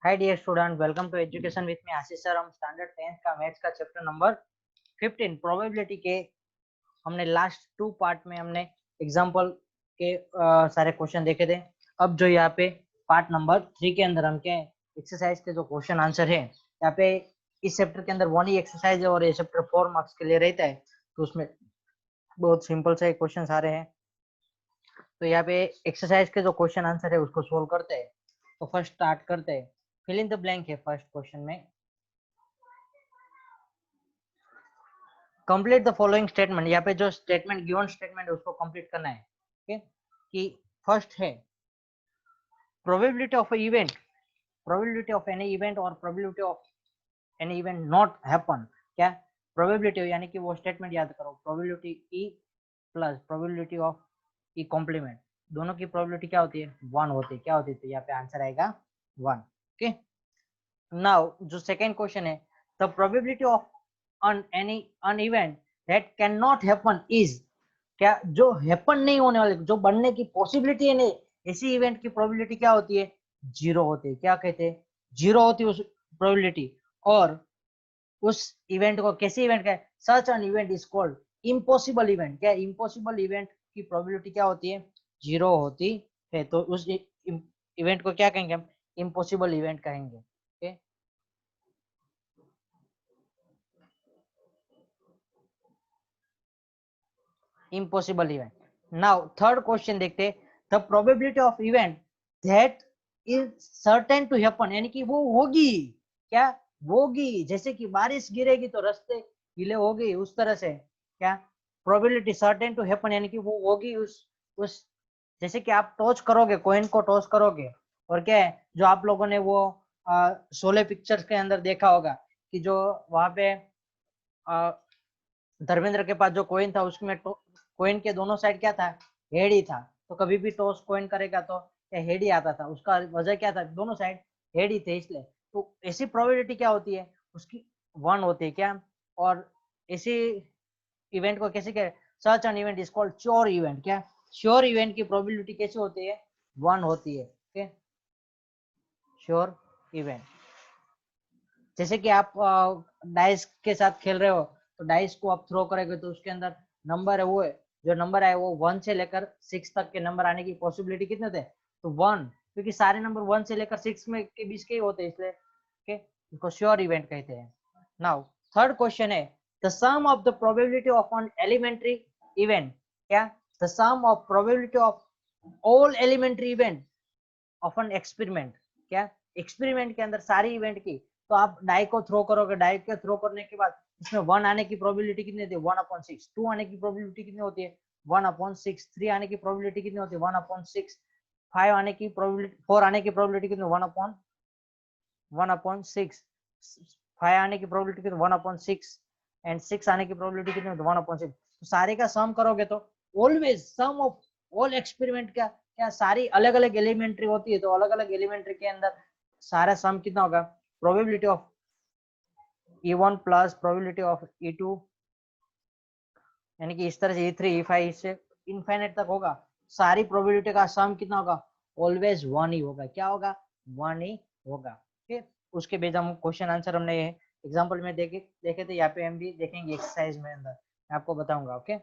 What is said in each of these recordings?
Hi dear student, welcome to education with me Ashish sir. हम standard 10th का maths का chapter number 15 probability के हमने लास्ट 2 पार्ट में हमने एग्जांपल के सारे क्वेश्चन देखे थे। अब जो यहाँ पे पार्ट नंबर 3 के अंदर हम के एक्सरसाइज के जो क्वेश्चन आंसर है, यहाँ पे इस चैप्टर के अंदर 1 ही एक्सरसाइज है और ये चैप्टर 4 मार्क्स के लिए रहता है, तो उसमें बहुत सिंपल से क्वेश्चन आ रहे हैं। तो यहाँ पे एक्सरसाइज के जो क्वेश्चन आंसर है उसको सोल्व करते हैं। तो फर्स्ट स्टार्ट करते हैं। फिल इन द ब्लैंक है फर्स्ट क्वेश्चन में। कंप्लीट द फॉलोइंग स्टेटमेंट, यहाँ पे जो स्टेटमेंट गिवन स्टेटमेंट है उसको कंप्लीट करना है। ओके, कि फर्स्ट है probability of event, probability of any event और probability of any event not happen. क्या प्रोबेबिलिटी यानी कि वो स्टेटमेंट याद करो, probability E plus probability of E complement, दोनों की प्रोबेबिलिटी क्या होती है? 1 होती है। क्या होती है? तो यहाँ पे आंसर आएगा 1। ओके, नाउ जो सेकेंड क्वेश्चन है, the probability of an event that cannot happen is, क्या जो हैपन नहीं होने वाले, जो बनने की पॉसिबिलिटी है नहीं, ऐसी इवेंट की प्रोबेबिलिटी क्या होती है? 0 होती है। क्या कहते हैं? 0 होती है उस प्रोबेबिलिटी। और उस इवेंट को कैसे इवेंट का, such an event is called impossible event. क्या इम्पॉसिबल इवेंट की प्रोबेबिलिटी क्या होती है? 0 होती है। तो उस इवेंट को क्या कहेंगे हम? इम्पॉसिबल इवेंट कहेंगे। Okay, impossible event. Now third question देखते, the probability of event that is certain to happen, यानी कि वो होगी। क्या होगी? जैसे कि बारिश गिरेगी तो रास्ते गीले हो गए, उस तरह से क्या प्रोबेबिलिटी सर्टेन टू हैपन, यानी कि वो होगी। उस जैसे कि आप टॉस करोगे, कॉइन को टॉस करोगे, और क्या है जो आप लोगों ने वो शोले पिक्चर्स के अंदर देखा होगा कि जो वहां पे धर्मेंद्र के पास जो कॉइन था उसमें कॉइन के दोनों साइड क्या था? हेड ही था। तो कभी भी टॉस कॉइन करेगा तो हेड ही आता था। उसका वजह क्या था? दोनों साइड हेड ही थे, इसलिए। तो ऐसी प्रोबेबिलिटी क्या होती है? उसकी 1 होती है। क्या? और ऐसी इवेंट को कैसे क्या, such an event is called sure event. क्या श्योर इवेंट की प्रोबेबिलिटी कैसे होती है? 1 होती है। Okay, sure event. जैसे कि आप डाइस के साथ खेल रहे हो, तो डाइस को आप थ्रो करेंगे तो उसके अंदर नंबर है, वो है जो नंबर आए वो 1 से लेकर 6 तक के नंबर आने की पॉसिबिलिटी कितने होते हैं? तो 1, क्योंकि सारे नंबर 1 से लेकर 6 में के बीच के ही होते हैं, इसलिए ओके इसको श्योर इवेंट कहते हैं। नाउ थर्ड क्वेश्चन है, the sum of the probability of an elementary event. क्या the sum of probability of all elementary event of an experiment. क्या एक्सपेरिमेंट के अंदर सारी इवेंट की, तो आप डाई को थ्रो करोगे, डाई के थ्रो करने के बाद इसमें 1 आने की प्रोबेबिलिटी कितनी होती है? 1/6। 2 आने की प्रोबेबिलिटी कितनी होती है? 1/6। 3 आने की प्रोबेबिलिटी कितनी होती है? 1/6। 5 आने की प्रोबेबिलिटी, 4 आने की प्रोबेबिलिटी कितनी? 1/6। 5 आने की प्रोबेबिलिटी कितनी? 1/6। एंड 6 आने की प्रोबेबिलिटी कितनी होती है? 1/6। तो सारे का सम करोगे तो always sum of all experiment का, क्या सारी अलग अलग एलिमेंट्री होती है, तो अलग अलग एलिमेंट्री के अंदर सारा सम कितना होगा? Probability of E1 plus probability of E2, यानी कि इस तरह से E3 E5 से इनफाइनाइट तक होगा। सारी प्रोबेबिलिटी का सम कितना होगा? ऑलवेज 1 ही होगा। क्या होगा? 1 ही होगा। ठीक, उसके बेस हम क्वेश्चन आंसर हमने एग्जांपल में देखे थे, यहाँ पे हम भी देखेंगे एक्सरसाइज में अंदर, मैं आपको बताऊंगा। Okay,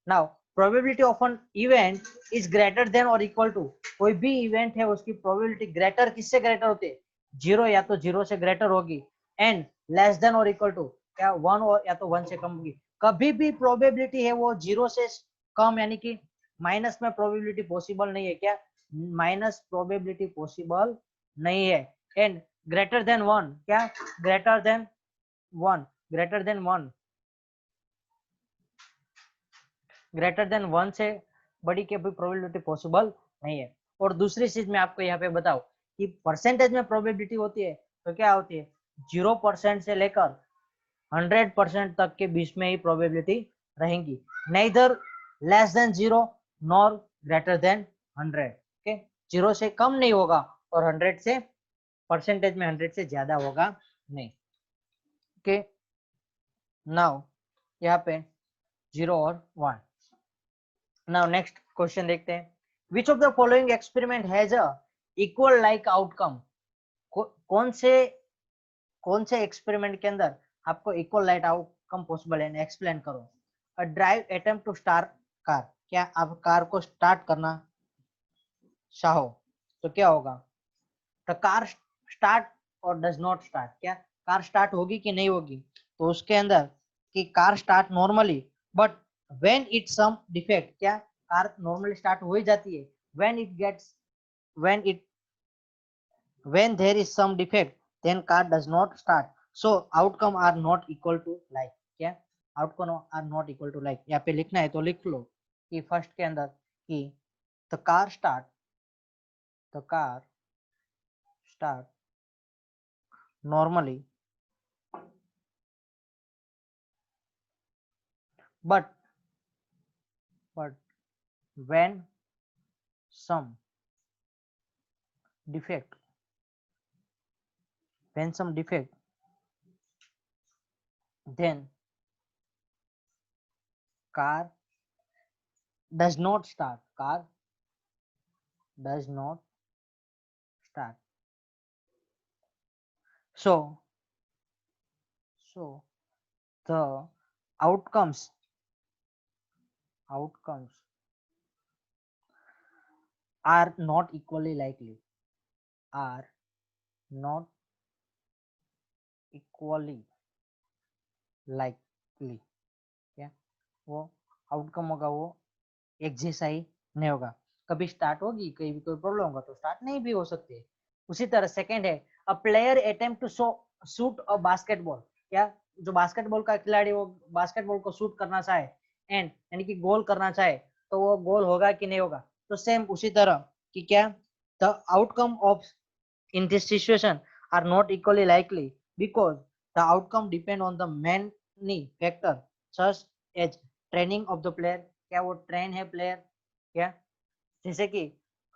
now probability of an event is greater than और इक्वल टू, कोई भी इवेंट है उसकी प्रोबेबिलिटी ग्रेटर, किससे ग्रेटर होती है? 0 या तो 0 से ग्रेटर होगी, एंड लेस देन और इक्वल टू क्या 1 और या तो 1 से कम होगी। कभी भी प्रोबेबिलिटी है वो 0 से कम, यानी कि माइनस में प्रोबेबिलिटी पॉसिबल नहीं है। क्या माइनस प्रोबेबिलिटी पॉसिबल नहीं है। एंड ग्रेटर देन 1, क्या greater than 1, greater than 1, greater than 1 से बड़ी की भी प्रोबेबिलिटी पॉसिबल नहीं है। और दूसरी चीज मैं आपको यहाँ पे बताऊं कि परसेंटेज में प्रोबेबिलिटी होती है, तो क्या होती है? 0% से लेकर 100% तक के बीच में ही प्रोबेबिलिटी रहेंगी, neither less than 0 nor greater than 100। Okay, 0 से कम नहीं होगा और 100 से परसेंटेज में 100 से ज्यादा होगा नहीं। ओके, नाउ यहाँ पे 0 और 1। नाउ नेक्स्ट क्वेश्चन देखते हैं, which of the following experiment has a equal like outcome. कौन से एक्सपेरिमेंट के अंदर आपको इक्वल लाइट आउटकम पॉसिबल है, एक्सप्लेन करो। A drive attempt to start car, क्या आप कार को स्टार्ट करना चाहो तो क्या होगा? द कार स्टार्ट और डज नॉट स्टार्ट, क्या कार स्टार्ट होगी कि नहीं होगी? तो उसके अंदर कि car start normally, but when it some defect, क्या कार नॉर्मली स्टार्ट हो ही जाती है, when it gets when it when there is some defect then car does not start, so outcome are not equal to like, क्या outcome are not equal to like। यहाँ पे लिखना है तो लिख लो कि फर्स्ट के अंदर कि the car start normally but when some defect then car does not start, so the outcomes are not equally likely, are not equally likely, क्या वो आउटकम होगा वो एक जैसा ही नहीं होगा, कभी स्टार्ट होगी, कहीं भी कोई प्रॉब्लम होगा तो स्टार्ट नहीं भी हो सकती है। उसी तरह सेकंड है a player attempt to shoot a basketball, क्या जो बास्केटबॉल का खिलाड़ी वो बास्केटबॉल को शूट करना चाहे एंड यानी कि गोल करना चाहे तो वो गोल होगा कि नहीं होगा? तो सेम उसी तरह कि क्या the outcome of in this situation are not equally likely because the outcome depend on the many factor such as training of the player, क्या वो ट्रेन है प्लेयर, क्या जैसे कि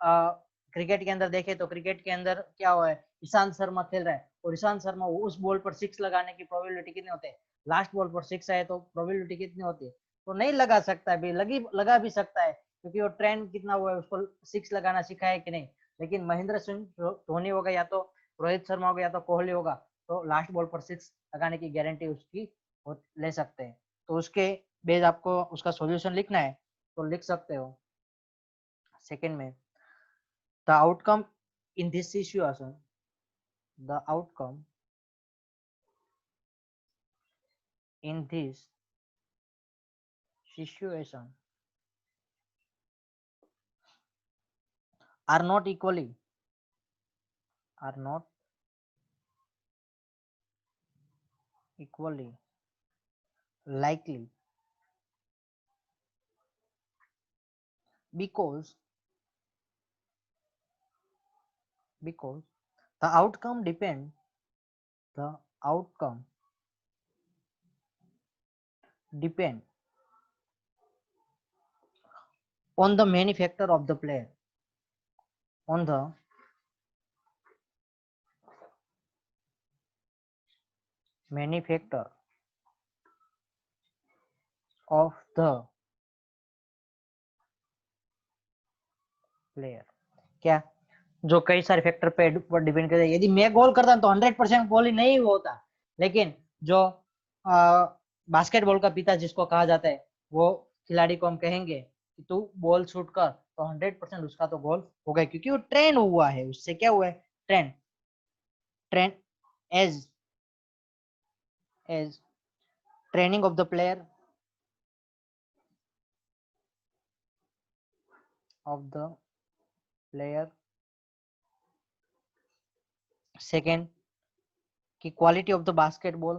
क्रिकेट के अंदर देखे तो क्रिकेट के अंदर क्या हुआ है, ईशांत शर्मा खेल रहा है और ईशांत शर्मा उस बॉल पर सिक्स लगाने की प्रोबेबिलिटी कितनी होती है, लास्ट बॉल पर सिक्स आए तो प्रोबेबिलिटी कितनी होती है? तो नहीं लगा सकता है, लगा भी सकता है क्योंकि वो ट्रेन कितना हुआ है, उसको सिक्स लगाना सिखा है कि नहीं। लेकिन महेंद्र सिंह धोनी होगा या तो रोहित शर्मा होगा या तो कोहली होगा तो लास्ट बॉल पर सिक्स लगाने की गारंटी उसकी ले सकते हैं। तो उसके बेस आपको उसका सॉल्यूशन लिखना है तो लिख सकते हो सेकंड में the outcome in this situation the outcome in this situation are not equally likely because the outcome depend on the many factor of the player, on the many factor of the player, क्या जो कई सारे factor पे depend करता है। यदि मैं गोल करता तो 100% गोल ही नहीं होता, लेकिन जो बास्केटबॉल का पिता जिसको कहा जाता है वो खिलाड़ी को हम कहेंगे कि तू बॉल शूट कर तो 100% उसका तो गोल होगा क्योंकि वो ट्रेन हुआ है, उससे क्या हुआ है train as training of the player second की क्वालिटी ऑफ द बास्केटबॉल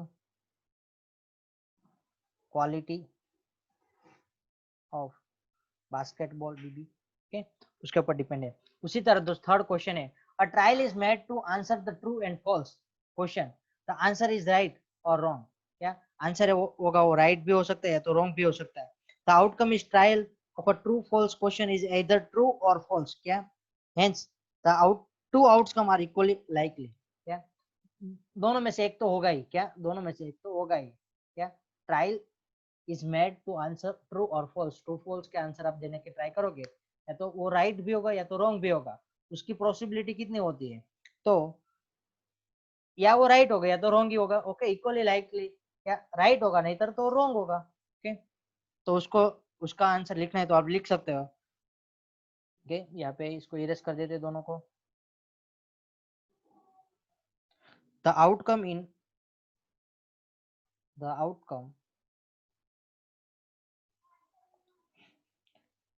बीबी, ओके उसके ऊपर डिपेंड है। उसी तरह दोस्त थर्ड क्वेश्चन है a trial is made to answer the true and false question, the answer is right और रॉन्ग, क्या आंसर है वो होगा वो राइट भी हो सकता है या तो रॉन्ग भी हो सकता है। The outcome is trial of a true false question is either true और फॉल्स, क्या hence the two outcome are equally likely, क्या दोनों में से एक तो होगा ही, क्या दोनों में से एक तो होगा ही, क्या trial is made to answer true और फॉल्स, ट्रू फॉल्स के आंसर आप देने की ट्राई करोगे या तो वो राइट भी होगा या तो रॉन्ग भी होगा, उसकी पॉसिबिलिटी कितनी होती है? तो या वो राइट होगा या तो रॉन्ग ही होगा। ओके, इक्वली लाइकली या राइट होगा, नहीं तो रॉन्ग होगा। ओके, तो उसको उसका आंसर लिखना है तो आप लिख सकते हो। ओके, यहाँ पे इसको इरेज कर देते दोनों को। The outcome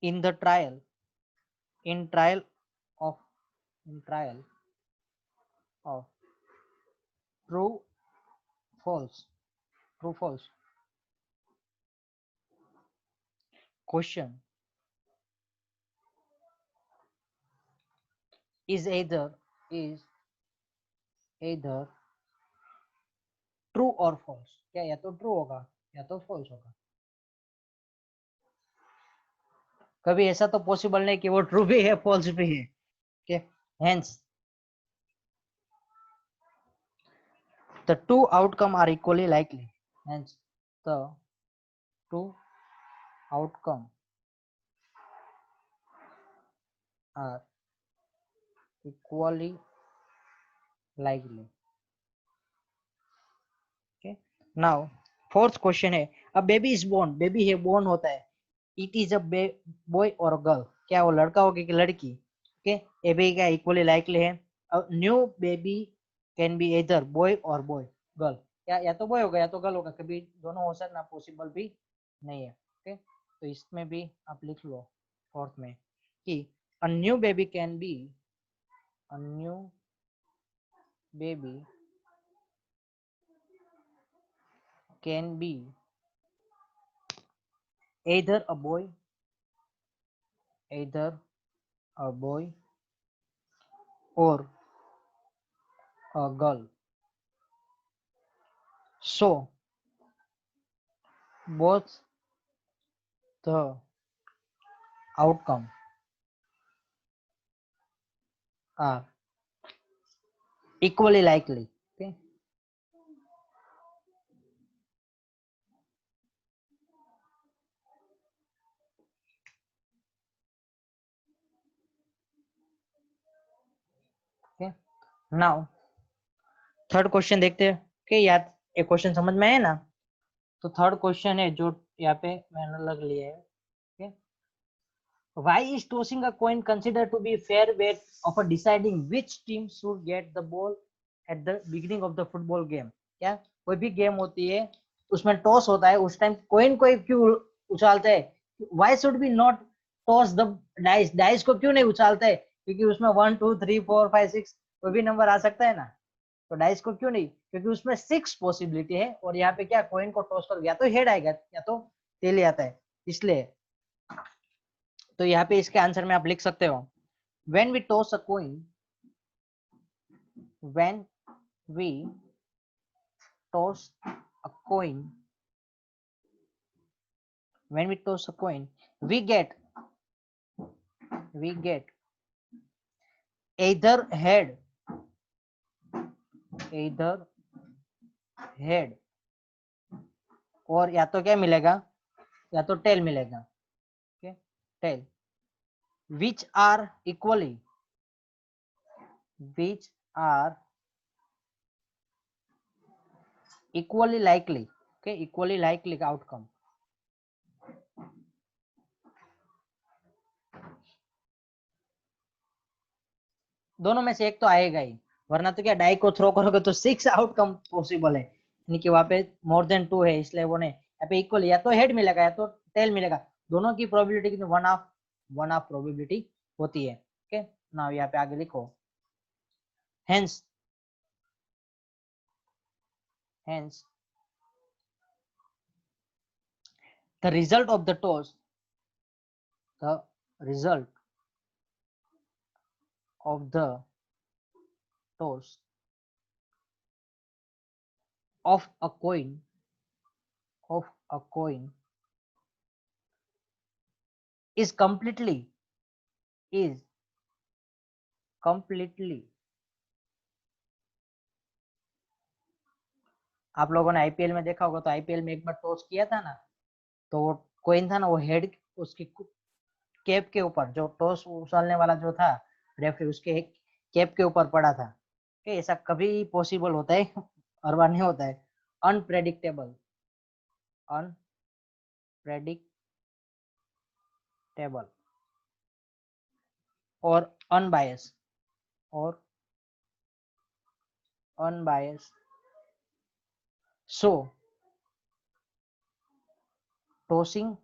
in the trial in trial of in trial of true false question is either true or false। क्या या तो ट्रू होगा या तो फॉल्स होगा। कभी ऐसा तो पॉसिबल नहीं कि वो ट्रू भी है फॉल्स भी है। okay, hence the two outcome are equally likely, hence the two outcome are equally likely। okay, now fourth question है, a baby is born, baby है born होता है, it is a boy or girl, क्या वो लड़का होगा कि लड़की। ओके, ये भी क्या इक्वली लाइकली है। New baby can be either boy और बॉय गर्ल, क्या या तो बॉय होगा या तो गर्ल होगा, कभी दोनों हो सकना पॉसिबल भी नहीं है। ओके, तो इसमें भी आप लिख लो फोर्थ में कि a new baby can be a new baby can be either a boy or a girl, so both the outcome are equally likely। okay, okay, now third question देखते हैं कि यार ये क्वेश्चन समझ में आया ना। तो थर्ड क्वेश्चन है जो यहाँ पे मैंने लग लिया है। okay? Why is tossing a coin considered to be a fair way of deciding which team should get the ball at the beginning of the football game? क्या कोई भी गेम होती है उसमें टॉस होता है, उस टाइम कोइन को क्यों उछालते हैं? Why should we not toss the dice? Dice को क्यों नहीं उछालते? क्योंकि उसमें 1 2 3 4 5 6 कोई भी नंबर आ सकता है ना। तो डाइस को क्यों नहीं? क्योंकि उसमें 6 पॉसिबिलिटी है और यहाँ पे क्या कोइन को टॉस कर या तो हेड आएगा या तो टेल आता है, इसलिए। तो यहाँ पे इसके आंसर में आप लिख सकते हो when we toss a coin when we toss a coin when we toss a coin we get either head और या तो क्या मिलेगा या तो टेल मिलेगा। Okay, tail which are equally likely। okay, equally likely outcome। दोनों में से एक तो आएगा ही, वरना तो क्या डाई को थ्रो करोगे तो 6 आउटकम पॉसिबल है, यानी कि वहां पे मोर देन 2 है, इसलिए वो नहीं। यहाँ पे इक्वल या तो हेड मिलेगा या तो टेल मिलेगा, दोनों की प्रोबेबिलिटी कितनी? वन ऑफ प्रोबेबिलिटी होती है। ओके, नाउ यहाँ पे आगे लिखो hence the result of the toss the result of the toss of a coin is completely आप लोगों ने आईपीएल में देखा होगा, तो आईपीएल में एक बार टॉस किया था ना, तो वो कोइन था ना, वो हेड उसकी कैप के ऊपर, जो टॉस उछालने वाला जो था रेफरी, उसके कैप के ऊपर पड़ा था। ऐसा कभी पॉसिबल होता है, हर बार नहीं होता है। अनप्रेडिक्टेबल, अनप्रेडिक्टेबल और अनबायस, और unbiased. So tossing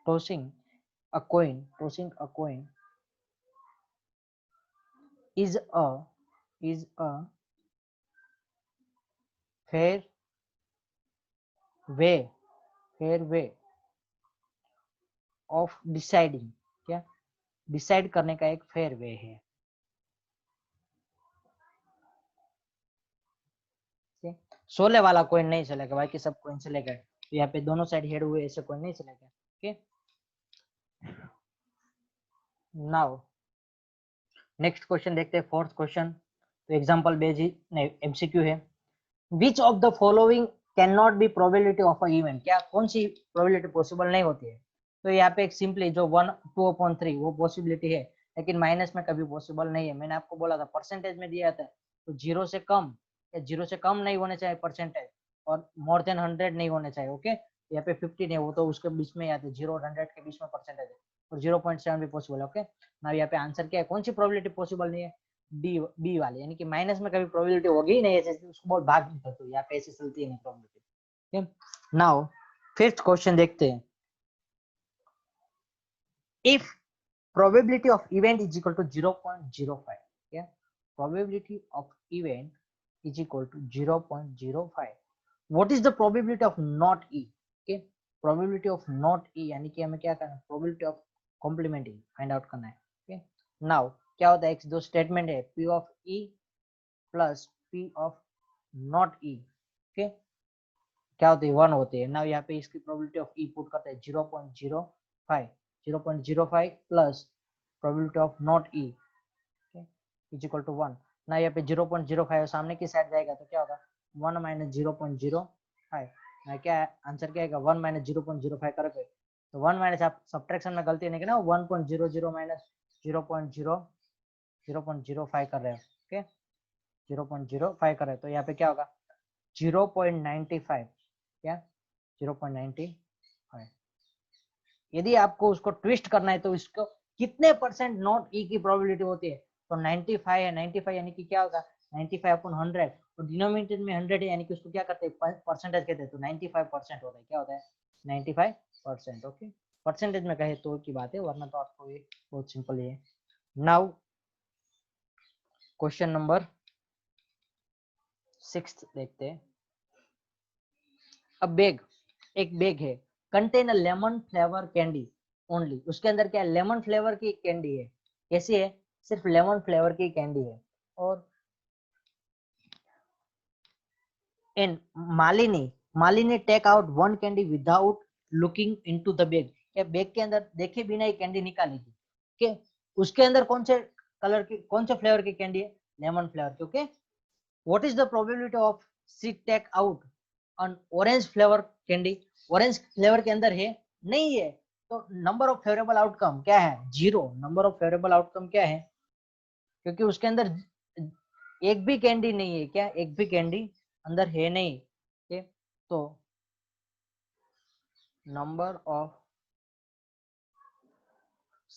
tossing tossing a coin is a fair way of deciding, क्या डिसाइड करने का एक फेयर वे है। सोले वाला कोइन नहीं चलेगा भाई, कि सब कोइन चलेगा, तो यहाँ पे दोनों साइड हेड हुए ऐसे कोइन नहीं चलेगा। ओके, नाउ नेक्स्ट क्वेश्चन देखते हैं, फोर्थ क्वेश्चन। तो एग्जांपल बेस्ड एमसीक्यू है। विच of the following can not be probability of a event, क्या कौन सी प्रोबेबिलिटी पॉसिबल नहीं होती है। तो यहाँ पे एक सिंपली जो 1/2/3 वो पॉसिबिलिटी है, लेकिन माइनस में कभी पॉसिबल नहीं है। मैंने आपको बोला था परसेंटेज में दिया था, तो 0 से कम या 0 से कम नहीं होने चाहिए परसेंटेज, और मोर देन 100 नहीं होने चाहिए। ओके, यहाँ पे 15 है, वो तो उसके बीच में आते हैं, 0 और 100 के बीच में परसेंटेज है, और 0.7 भी पॉसिबल है। ओके, ना यहाँ पे आंसर क्या है, कौन सी प्रोबेबिलिटी पॉसिबल नहीं है, बी वाले, यानी कि माइनस में कभी प्रोबेबिलिटी होगी ही नहीं, ऐसे उसको बहुत भाग नहीं करते, यहाँ पे ऐसे चलती है नहीं प्रोबेबिलिटी। ठीक, नाउ फिफ्थ क्वेश्चन देखते हैं। If probability of event is equal to 0.05, क्या probability of event is equal to 0.05, what is the probability of not e, okay, probability of not e यानी कि हमें क्या करना है, probability of complementing find out करना है। ओके, नाउ क्या होता है, एक दो स्टेटमेंट है, p of e plus p of not e, okay, क्या होती है 1 होती है। नाउ यहाँ पे इसकी प्रोबेबिलिटी ऑफ ई पुट करते हैं 0.05, 0.05 plus probability of not E is equal to 1। ना यहाँ पे 0.05 सामने की साइड जाएगा तो क्या होगा 1 माइनस 0.05, ना क्या आंसर क्या आएगा 1 माइनस 0.05 करके, तो 1 माइनस आप सब्ट्रैक्शन में गलती नहीं करना, 1.00 माइनस 0.05 कर रहे हो। ओके, 0.05 कर रहे हो, तो यहाँ पे क्या होगा 0.95, क्या 0.95। यदि आपको उसको ट्विस्ट करना है तो इसको कितने परसेंट नॉट ई की प्रोबेबिलिटी होती है, तो 95 है, 95 यानी कि क्या होगा 95/100, तो डिनोमिनेटर में 100 है, यानी कि उसको क्या करते हैं परसेंटेज कहते हैं, तो 95% होता है, क्या होता है 95%। ओके, परसेंटेज में कहे तो की बात है, वरना तो आपको ये बहुत सिंपल है। नाउ क्वेश्चन नंबर 6 देखते हैं। अब बैग, एक बैग है, contain a lemon flavour candy only, उसके अंदर क्या है लेमन फ्लेवर की कैंडी है, कैसी है सिर्फ लेमन फ्लेवर की कैंडी है, और इन Malini take out 1 candy without looking into the bag, क्या बैग के अंदर देखे बिना ही कैंडी निकालेगी, ओके, उसके अंदर कौन से कलर की कौन से फ्लेवर की कैंडी है, लेमन फ्लेवर की। Okay, what is the probability of she take out on orange flavour candy, orange flavour के अंदर है नहीं है, तो नंबर ऑफ फेवरेबल आउटकम क्या है 0, नंबर ऑफ फेवरेबल आउटकम क्या है, क्योंकि उसके अंदर एक भी कैंडी नहीं है, क्या एक भी कैंडी अंदर है नहीं। ओके, तो नंबर ऑफ,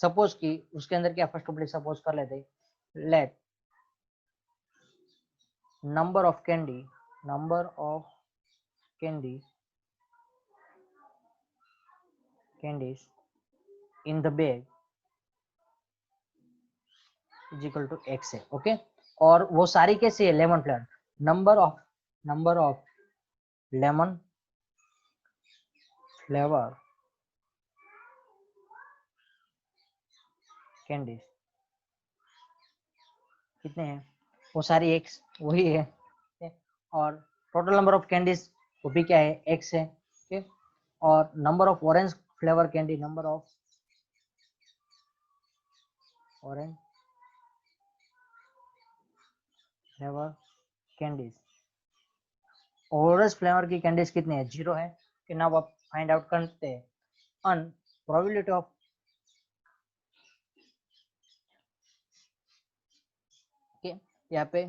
सपोज कि उसके अंदर क्या फर्स्ट ऑफ सपोज कर लेते, let number of candy candies in the bag is equal to x है। ओके, और वो सारी कैसी है lemon flavour, number of lemon flavour candies कितने हैं, वो सारी x वही है, और टोटल नंबर ऑफ कैंडीज वो भी क्या है x है। ओके, और number of orange flavour candy, number of orange flavour candies, orange flavour की कैंडीज कितने हैं 0 है, कि ना आप फाइंड आउट करते हैं अन प्रोबेबिलिटी ऑफ ओके, यहाँ पे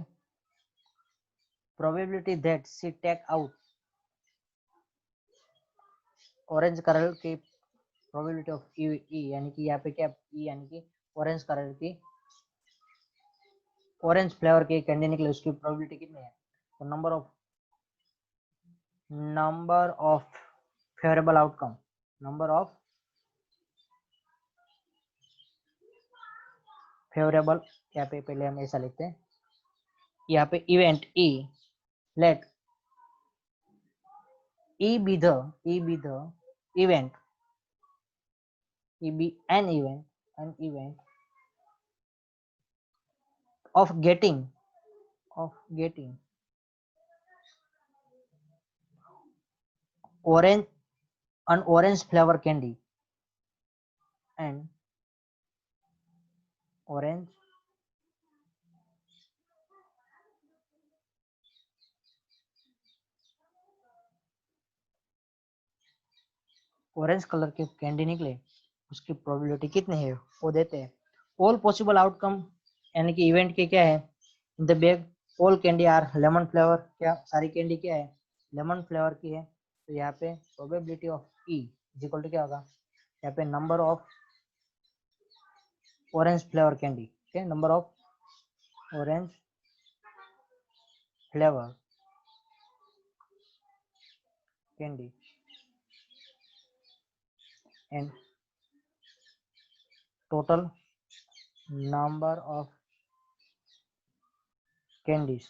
probability that she take out orange colour की प्रोबेबिलिटी ऑफ ई, यानी कि यहाँ पे क्या ई यानी कि ऑरेंज कलर की ऑरेंज फ्लेवर की कैंडी निकले उसकी प्रोबेबिलिटी कितनी है? तो number of favourable outcome, number of favourable, यहाँ पे पहले हम ऐसा लिखते हैं, यहाँ पे event E, let E be the event, e be an event of getting orange an orange flavor candy and orange colour के कैंडी निकले उसकी प्रोबेबिलिटी कितनी है वो देते हैं। ऑल पॉसिबल आउटकम यानी कि इवेंट के क्या है, in the bag all candy are lemon flavour, क्या सारी कैंडी क्या है लेमन फ्लेवर की है। तो यहाँ पे probability of E is equal to क्या होगा, यहाँ पे number of orange flavour candy, okay, number of orange flavour candy and total number of candies,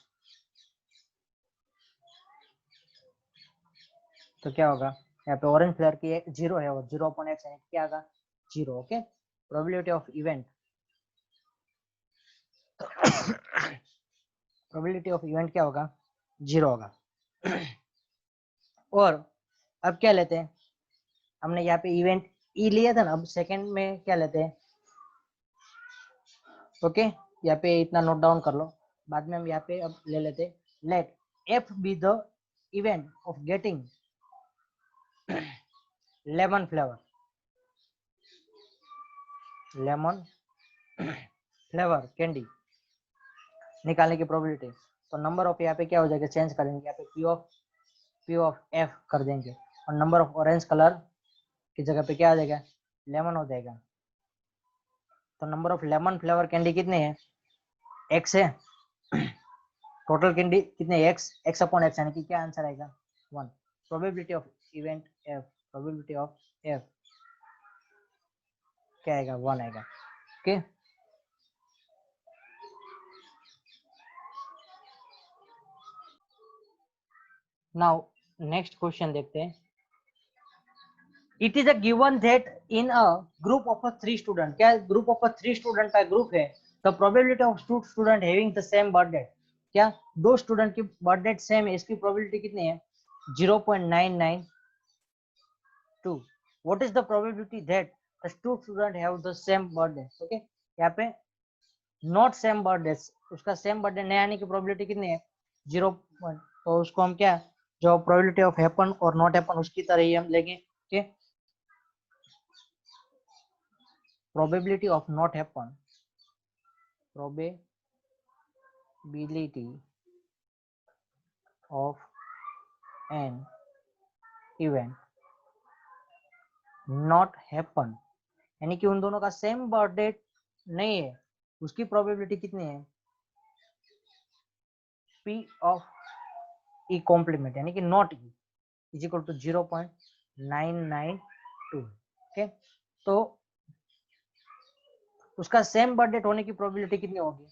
तो क्या होगा यहाँ पे ऑरेंज फ्लेवर की 0 है और 0.x है क्या आएगा 0, okay. Probability of event probability of event क्या होगा 0 होगा। और अब क्या लेते हैं, हमने यहाँ पे इवेंट ई लिया था ना, अब सेकंड में क्या लेते हैं, ओके, यहाँ पे इतना नोट डाउन कर लो, बाद में हम यहाँ पे अब ले लेते हैं, let F be the event of getting lemon flavour candy निकालने की प्रोबेबिलिटी। तो नंबर ऑफ यहाँ पे क्या हो जाएगा, चेंज करेंगे, यहाँ पे पी ऑफ एफ कर देंगे और नंबर ऑफ ऑरेंज कलर की जगह पे क्या आ जाएगा लेमन हो जाएगा। तो number of lemon flavour candy कितने हैं, एक्स है, टोटल कैंडी कितने एक्स अपॉन एक्स, यानी कि क्या आंसर आएगा 1। Probability of event F, probability of F क्या आएगा 1 आएगा, ओके। नाउ नेक्स्ट क्वेश्चन देखते हैं। It is a given that in a group of 3 student, क्या ग्रुप ऑफ 3 स्टूडेंट का ग्रुप है, the probability of 2 student having the same birth date, क्या 2 student की बर्थ डेट सेम है, इसकी probability कितनी है 0.992। What is the probability that the 2 student have the same birth date, okay, यहाँ पे नॉट सेम बर्थ डेट, उसका same birth date नहीं आने की प्रोबेबिलिटी कितनी है 0, तो उसको हम क्या जो प्रोबेबिलिटी ऑफ हैपन और नॉट हैपन उसकी तरह ही हम लेंगे, okay. probability of not happen, probability of an event not happen, यानी कि उन दोनों का सेम बर्थ डेट नहीं है, उसकी प्रोबेबिलिटी कितनी है p ऑफ e कॉम्प्लीमेंट, यानी कि not e is equal to 0.992, okay. तो उसका सेम बर्थ डेट होने की प्रोबेबिलिटी कितनी होगी,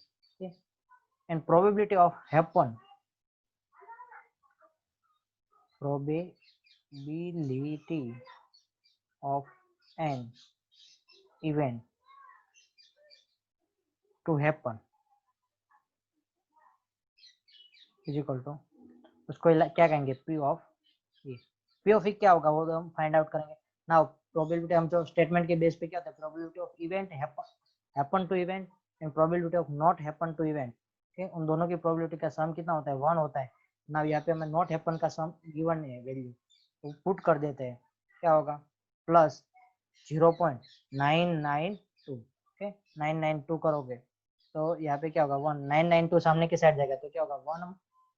and probability of happen, probability of an event to happen is equal to, उसको क्या कहेंगे p ऑफ e क्या होगा वो हम फाइंड आउट करेंगे। नाउ प्रोबेबिलिटी हम जो स्टेटमेंट के बेस पे क्या होता है, probability of event happen to event and probability of not happen to event, okay, उन दोनों की प्रोबेबिलिटी का सम कितना होता है 1 होता है। नाउ यहाँ पे हमें नॉट हैपन का सम गिवन है वैल्यू, तो पुट कर देते हैं, क्या होगा प्लस 0.992, ओके, 992 करोगे तो यहाँ पे क्या होगा 1992 सामने की साइड जाएगा तो क्या होगा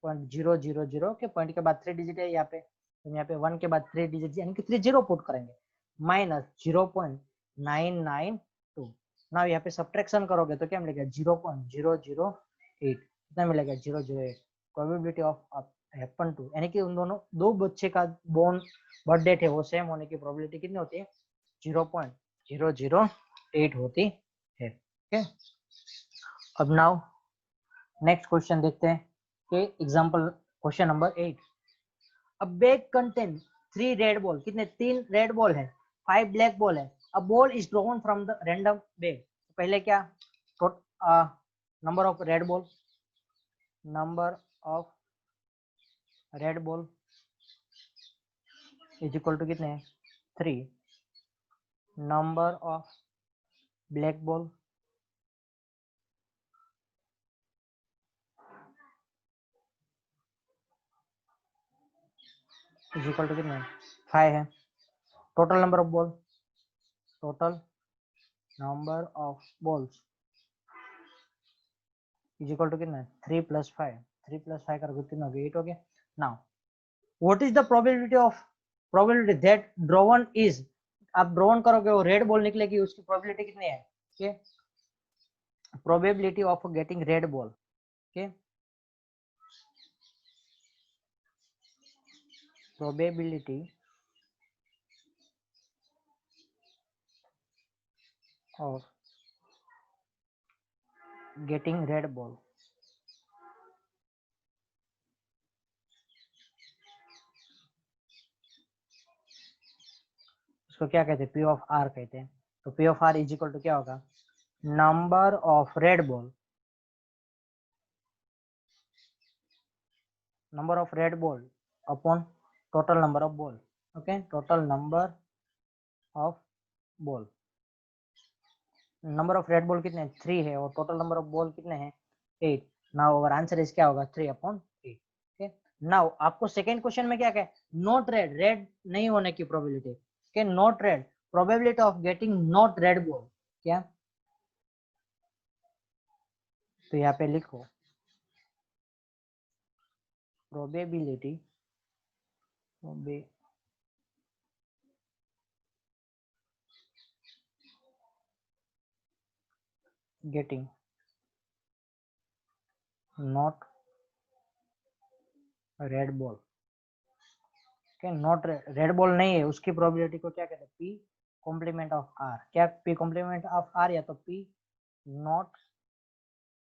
1.000 के पॉइंट के बाद 3 डिजिट है यहाँ पे, तो यहाँ पे 1 के बाद 3 डिजिट यानी कि 3 जीरो पुट करेंगे माइनस 0.992। ना यहाँ पे सब्ट्रैक्शन करोगे तो क्या मिलेगा 0.008 कितना मिलेगा 008। प्रोबेबिलिटी ऑफ हैपन टू यानी कि उन दोनों दो बच्चे का बर्थ डेट है वो सेम होने की प्रोबेबिलिटी कितनी होती है 0.008 होती है। ओके, अब नाउ नेक्स्ट क्वेश्चन देखते हैं कि example question number 8। A bag contain 3 red ball, कितने 3 रेड बॉल है 5 ब्लैक बॉल है। A ball is drawn from the random bag, पहले क्या number of red ball, number of red ball is equal to कितने 3, number of black ball is equal to कितने 5 है। Total number of ball, total number of balls is equal to कितना 3 + 5, 3 + 5 कर कितना हो गया 8 हो गया। Now what is the probability that drawn is, आप ड्रॉन करोगे वो रेड बॉल निकलेगी उसकी प्रोबेबिलिटी कितनी है okay, probability of getting red ball okay, probability of getting red ball, उसको क्या कहते हैं पी ऑफ आर कहते हैं। तो P of R is equal to क्या होगा number of red ball, number of red ball upon total number of ball okay, total number of ball, number of red ball कितने 3 है और total number of ball कितने हैं 8। Now our answer is क्या होगा 3/8 okay. Now आपको second question में क्या है नॉट रेड, रेड नहीं होने की probability okay, not red probability of getting not red ball क्या, तो यहाँ पे लिखो probability getting not red ball okay, not red ball नहीं है उसकी प्रोबेबिलिटी को क्या कहते हैं पी कॉम्प्लीमेंट ऑफ आर, क्या पी कॉम्प्लीमेंट ऑफ आर या तो पी नॉट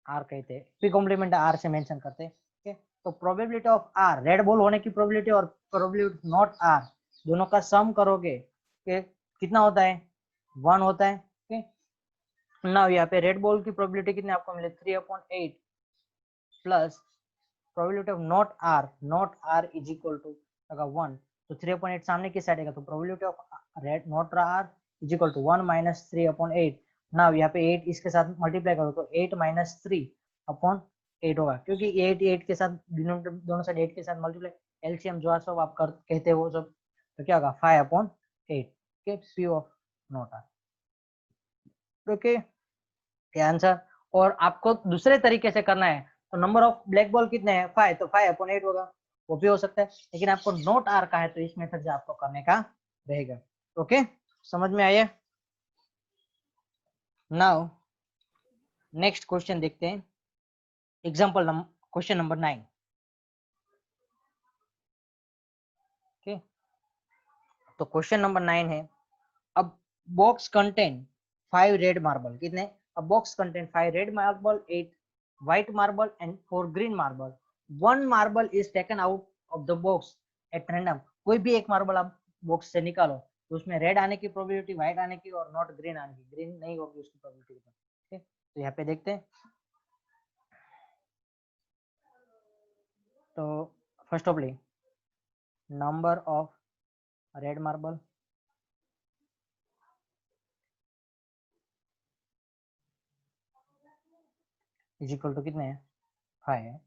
आर कहते हैं, पी कॉम्प्लीमेंट आर से मेंशन करते हैं ओके। तो probability of R red ball होने की प्रोबेबिलिटी और प्रोबेबिलिटी नॉट आर दोनों का सम करोगे कि कितना होता है 1 होता है ओके। नाउ यहाँ पे रेड बॉल की प्रोबेबिलिटी कितनी आपको मिले 3/8 plus probability of not R is equal to अगर 1, तो 3/8 सामने की साइड आएगा तो probability of red not R is equal to 1 - 3/8। Now यहाँ पे 8 इसके साथ मल्टीप्लाई करो तो 8 - 3/8 होगा, क्योंकि 8 8 के साथ दोनों साइड 8 के साथ मल्टीप्लाई एलसीएम जो सब आप कहते हो वो सब, तो क्या होगा 5/8 okay, P of not R okay क्या आंसर। और आपको दूसरे तरीके से करना है तो नंबर ऑफ ब्लैक बॉल कितने हैं 5, तो 5/8 होगा, वो भी हो सकता है, लेकिन आपको नोट आर का है तो इस मेथड से आपको करने का रहेगा ओके, समझ में आया। नाउ नेक्स्ट क्वेश्चन देखते हैं एग्जांपल क्वेश्चन नंबर 9 ओके। तो क्वेश्चन नंबर 9 है अब बॉक्स कंटेन 5 रेड मार्बल, कितने अब box contain 5 red marble 8 white marble and 4 green marble, one marble is taken out of the box at random, कोई भी एक मार्बल आप बॉक्स से निकालो तो उसमें रेड आने की प्रोबेबिलिटी व्हाइट आने की और नॉट ग्रीन आने की, ग्रीन नहीं होगी उसकी प्रोबेबिलिटी ठीक है। तो यहाँ पे देखते हैं तो first of all number of red marble is equal to कितने हैं 5 है,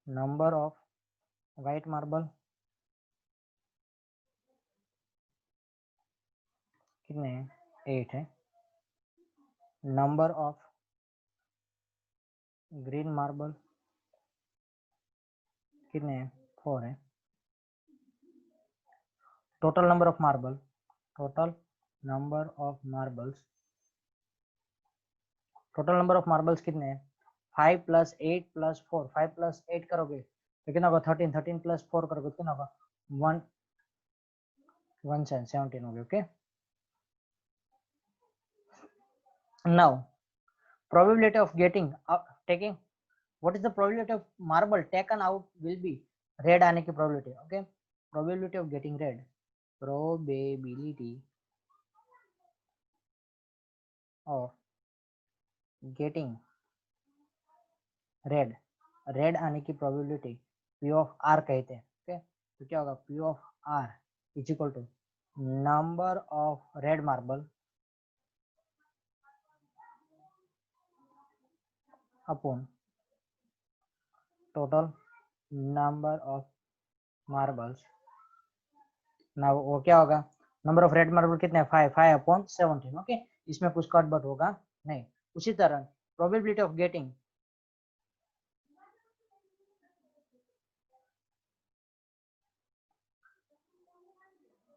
नंबर ऑफ व्हाइट मार्बल कितने हैं 8 है, नंबर ऑफ ग्रीन मार्बल कितने हैं? 4 है। Total number of marble, total number of marbles, total number of marbles कितने हैं? 5 + 8 + 4, 5 + 8 करोगे तो कितना होगा? 13, 13 + 4 करोगे तो कितना होगा? 1 1 17 हो गया। Okay, now probability of getting taking, what is the probability of marble taken out will be red आने की probability. Okay, probability of getting red, probability of getting red, red आने की probability P of R कहते हैं. Okay, तो क्या होगा? P of R is equal to number of red marble upon total number of marbles. ना वो क्या होगा? नंबर ऑफ रेड मार्बल कितने हैं? 5, 5/17. ओके, इसमें कुछ कट बट होगा नहीं. उसी तरह probability of getting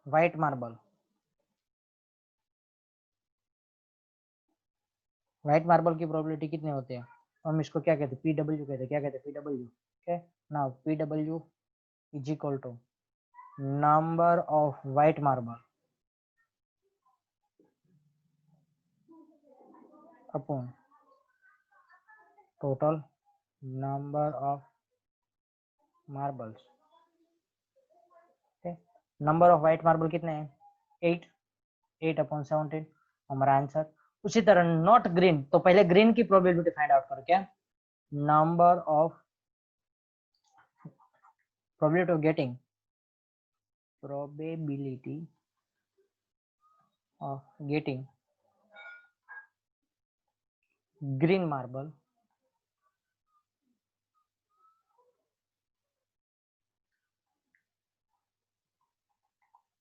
white marble, white marble की प्रोबेबिलिटी कितने होते हैं? हम इसको क्या कहते हैं? पीडब्ल्यू कहते हैं. क्या कहते हैं? P W. Okay, now P W is equal to number of white marble upon total number of marbles. Number of white marble कितने हैं? 8, 8/17 हमारा आंसर. उसी तरह नॉट ग्रीन, तो पहले ग्रीन की प्रोबेबिलिटी फाइंड आउट करो. क्या? Number of probability of getting, probability of getting green marble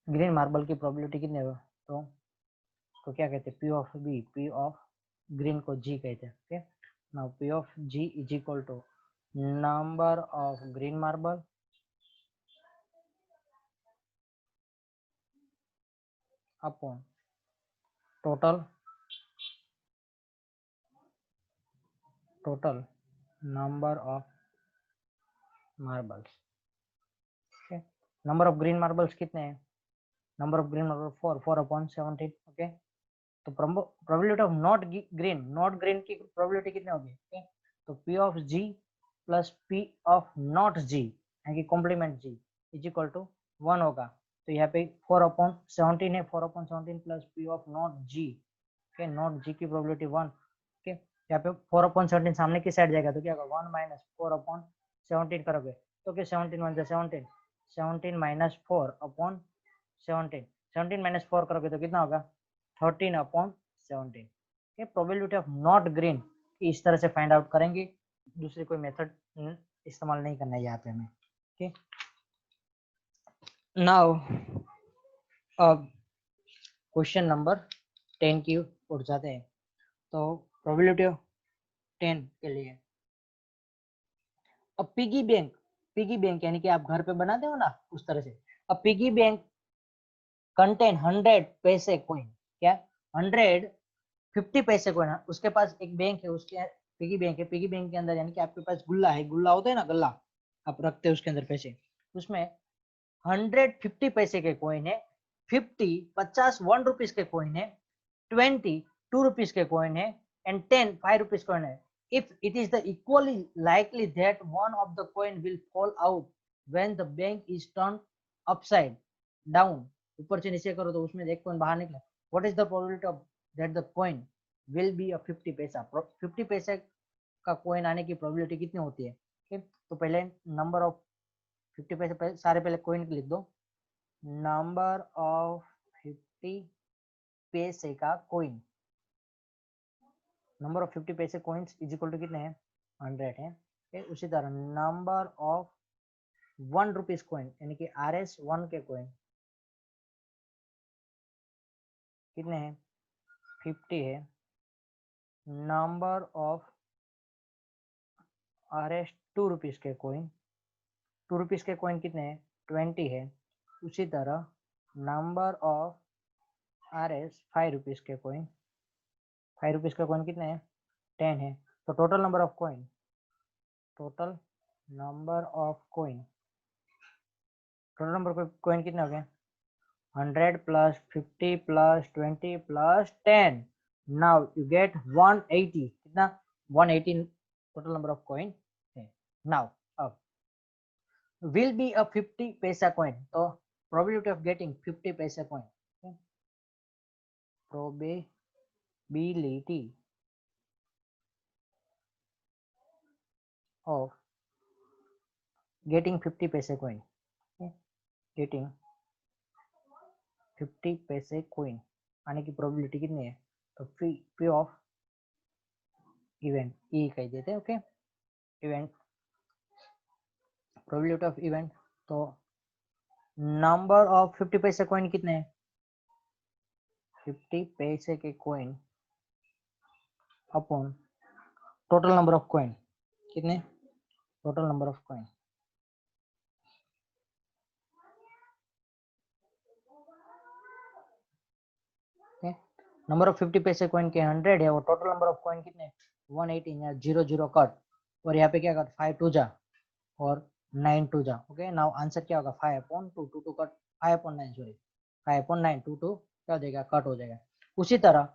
green marble की प्रोबेबिलिटी कितनी है? तो उसको क्या कहते हैं? P of B, P of green को जी कहते हैं. Okay, now P of G is equal to number of green marble upon total number of marbles. Okay, number of green marbles कितने हैं? Number of green marble 4, 4/17. Okay, तो probability of not green, not green की probability कितनी होगी? okay? तो P of G plus P of not G यानी कि complement G is equal to 1 होगा. तो यहाँ पे 4/17 है, 4/17 plus P of not G. Okay, not G की प्रोबेबिलिटी 1. ओके, यहाँ पे 4/17 सामने की साइड जाएगा तो क्या होगा? 1 - 4/17 करोगे तो क्या? 17 1 17, 17 - 4/17, 17 - 4 करोगे तो कितना होगा? 13/17. प्रोबेबिलिटी ऑफ नॉट ग्रीन इस तरह से फाइंड आउट करेंगे. दूसरी कोई मेथड इस्तेमाल नहीं करना है यहाँ पे हमें. ओके, नाउ अब क्वेश्चन नंबर 10 की ओर जाते हैं. तो प्रोबेबिलिटी ऑफ 10 के लिए अब पिगी बैंक यानी कि आप घर पे बनाते हो ना उस तरह से. अब पिगी बैंक कंटेन 100 पैसे कॉइन. क्या? 100 50 पैसे कॉइन. उसके पास एक बैंक है, उसके पिगी बैंक है. पिगी बैंक के अंदर यानी कि आपके पास गुल्ला है, गुल्ला होता है ना, गल्ला आप रखते हो उसके अंदर पैसे. उसमें 150 पैसे के कॉइन है, 50 1 रुपीज के कॉइन है, 20 2 रुपीज के कॉइन है एंड 10 5 रुपीज कॉइन है. if it is the equally likely that one of the coin will fall out when the bank is turned upside down, ऊपर से नीचे करो तो उसमें एक कॉइन बाहर निकला. what is the probability of that the coin will be a 50 पैसा? 50 पैसे का कॉइन आने की प्रोबेबिलिटी कितनी होती है? okay? तो पहले नंबर ऑफ 50 पैसे सारे पहले कॉइन लिख दो. नंबर ऑफ 50 पैसे का कॉइन, नंबर ऑफ 50 पैसे कॉइन्स इज इक्वल टू कितने हैं? 100 है. उसी तरह नंबर ऑफ 1 रुपीज कॉइन यानी कि RS1 के कॉइन कितने हैं? 50 है. नंबर ऑफ RS 2 रुपीज के कॉइन, 2 रुपीज के कॉइन कितने हैं? 20 है। उसी तरह नंबर ऑफ RS 5 रुपीज के कॉइन, 5 रुपीज के कॉइन कितने हैं? 10 है। तो total number of coin, total number of coin, total number of coin कितने हो गए? 100 plus 50 plus 20 plus 10. Now you get 180. कितना? 180 total number of coin है। Now अब will be a 50 पैसा coin, तो probability of getting 50 पैसा coin, probability of getting 50 पैसे coin, getting 50 पैसे coin आने की probability कितनी है? तो P of event E कह देते हैं। Okay, event probability of event, तो नंबर ऑफ 50 पैसे कॉइन कितने हैं? 50 पैसे के coin upon total number of coin, कितने? Total number of coin, number of 50 पैसे कॉइन के 100 है, और टोटल नंबर ऑफ कॉइन कितने? 118 या 00 कट, और यहाँ पे क्या कर 5 2 जा और 9 2 जा। ओके, नाउ आंसर क्या होगा? 5/2, 2 2 कट 5/9, सॉरी 5/9, 2 2 क्या हो जाएगा? कट हो जाएगा। उसी तरह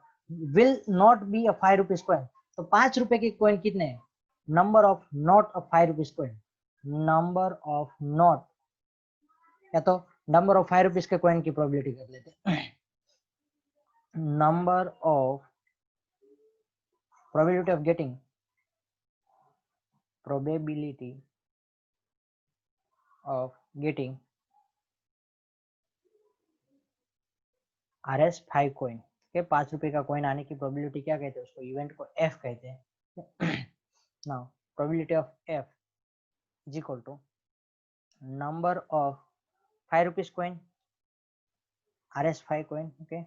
will not be a 5 rupees coin, तो 5 रुपए के कॉइन कितने हैं? Number of not a 5 rupees coin, number of not, या तो नंबर ऑफ 5 रुपीज के कॉइन की प्रोबेबिलिटी कर लेते हैं। number of probability of getting, probability of getting RS 5 coin के 5 रुपए का कॉइन आने की प्रोबेबिलिटी क्या कहते हैं? उसको इवेंट को F कहते हैं। Now probability of F is equal to number of 5 rupees coin, RS 5 coin, okay,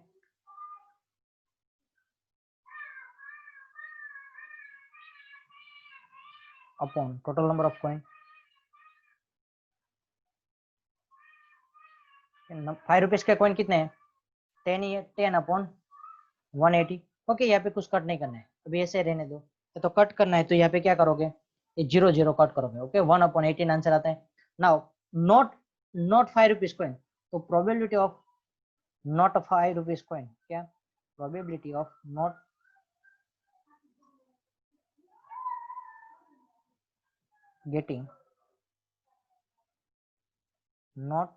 upon total number of coin. 5 rupees के कॉइन कितने हैं? 10 ही है, 10 अपॉन 180। ओके, यहाँ पे कुछ कट नहीं करना है, अभी ऐसे रहने दो। तो कट करना है तो यहाँ पे क्या करोगे? ये 0 0 कट करोगे। ओके, 1/18 आंसर आता है। नाउ नॉट 5 रुपीज कॉइन, तो probability of not a 5 rupees coin, क्या? Probability of not getting not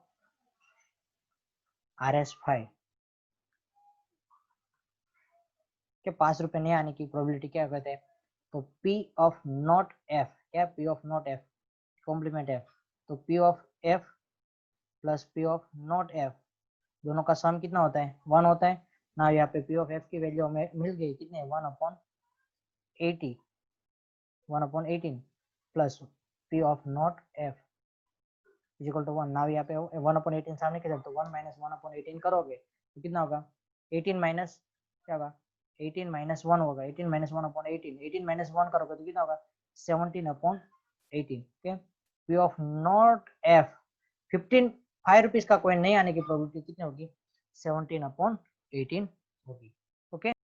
RS 5 के 5 रुपए नहीं आने की प्रोबेबिलिटी क्या कहते हैं? तो P ऑफ नॉट F, क्या? P ऑफ नॉट F कॉम्प्लीमेंट F, तो P of F plus P of not F, दोनों का सम कितना होता है? 1 होता है ना। यहाँ पे P ऑफ F की वैल्यू हमें मिल गई कितने? 1/80, 1/18 plus P of not F is equal to 1। Now यहाँ पे 1/18 सामने के, तो 1 - 1/18 करोगे तो कितना होगा? 18 माइनस क्या होगा? 18 - 1 होगा, 18 - 1/18, 18 - 1 करोगे तो कितना होगा? 17/18। Okay, P of not F 15 5 rupees का कॉइन नहीं आने की प्रोबेबिलिटी कितनी होगी? 17/18 होगी।